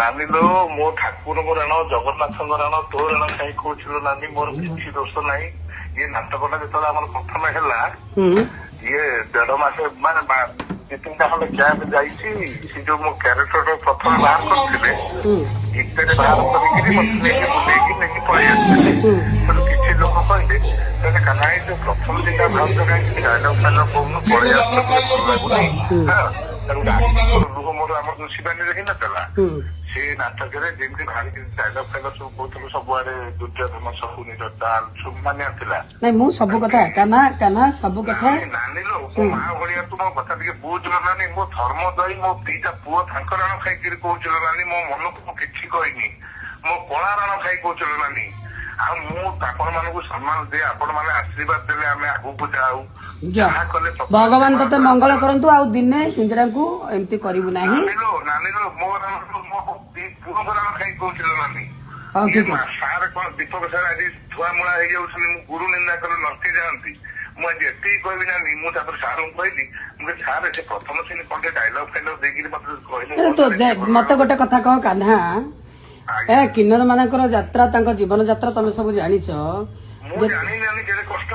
ନାନୀ ଲୋ ମୋ ଠାକୁରଙ୍କ ରାଣ ଜଗନ୍ନାଥଙ୍କ ରାଣ ତୋ ରାଣ କାହିଁ କହୁଥିଲୁ ନାନୀ ମୋର କିଛି ଦୋଷ ନାହିଁ। ଇଏ ନାଟକଟା ଯେତେବେଳେ ଆମର ପ୍ରଥମେ ହେଲା ଇଏ 1.5 ମାସ ମାନେ 2-3ଟା ଖଣ୍ଡେ କ୍ୟାମ୍ପ ଯାଇଛି। ସେ ଯୋଉ ମୋ କ୍ୟାରେକ୍ଟର ପ୍ରଥମେ ବାହାର କରିଥିଲେ ଗୀତରେ ବାହାର କରିକିରି ମତେ ନେଇକି ବୁଲେଇକି ନେଇକି ପଳେଇ ଆସିଥିଲେ। ତେଣୁ କିଛି ଲୋକ କହିଲେ କାହିଁ ଯୋଉ ପ୍ରଥମ ଦିନଟା ଭାବୁଛ କାହିଁକି ଡାଇଲଗ ଫାଇଲଗ କହୁନୁ ପଳେଇ ଆସୁଛ ଟିକେ ଭଲ ଲାଗୁନି। ତେଣୁ ଲୁହ ମୋର ଆମର ଯୋଉ ଶିବାନୀରେ ହେଇନଥିଲା ସେ ନାଟକରେ ଯେମିତି ଭାରି ଡାଇଲଗ ଫାଇଲଗ ସବୁ କହୁଥିଲୁ ସବୁଆଡେ ଦୁର୍ଯ୍ୟୋଧନ ଶକୁନି ଚାଲ ମାନେ ଥିଲା। ନାଇଁ ମୁଁ ସବୁ କଥା କାହ୍ନା ସବୁ କଥା ନାନୀଲୋ ମୋ ମା ଭଳିଆ ତୁ ମୋ କଥା ଟିକେ ବୁଝିଲ ନାନୀ। ମୋ ଧର୍ମ ଦଇ ମୋ 2ଟା ପୁଅ ତାଙ୍କ ରାଣ ଖାଇକିରି କହୁছিল ନାନୀ। ମୋ ମନକୁ ମୁଁ କିଛି କହିନି। ମୋ କଳା ରାଣ ଖାଇ କହୁছিল ନାନୀ। ଆଉ ମୁଁ ଆପଣ ମାନଙ୍କୁ ସମ୍ମାନ ଦିଏ। ଆପଣ ମାନେ ଆଶୀର୍ବାଦ ଦେଲେ ଆମେ ଆଗକୁ ଯାଉ। ଯାହା କଲେ ଭଗବାନ ତତେ ମଙ୍ଗଳ କରନ୍ତୁ। ଆଉ ଦିନେ ହିଞ୍ଜଡାଙ୍କୁ ଏମିତି କରିବୁ ନାହିଁ। ନାନୀଲୋ ମୋ ପୁଅଙ୍କ ରାଣ ଖାଇ କହୁছিল ନାନୀ। ସାର୍ କଣ ଦୀପକ ସାର୍ ଆଜି ଧୁଆମୁଳା ହେଇଯାଉଛନ୍ତି। ମୁଁ ଗୁରୁ ନିନ୍ଦା କରି ନଷ୍ଟ ଯାଆନ୍ତି। ମୁଁ ଆଜି ଏତିକି କହିବି ନାନୀ। ମୁଁ ତାପରେ ସାର୍ଙ୍କୁ କହିଲି ମୁଁ ସାର୍ ସେ ପ୍ରଥମ ଶ୍ରେଣୀ କଣ ଡାଇଲଗ ଫାଇଲଗ ଦେଇକିରି ମତେ କହିଲେ ମତେ ଗୋଟେ କଥା କହ କାହ୍ନା ଏ କିନ୍ନର ମାନଙ୍କର ଯାତ୍ରା ତାଙ୍କ ଜୀବନ ଯାତ୍ରା ତମେ ସବୁ ଜାଣିଛ ମୁଁ ଜାଣିନି କେତେ କଷ୍ଟ।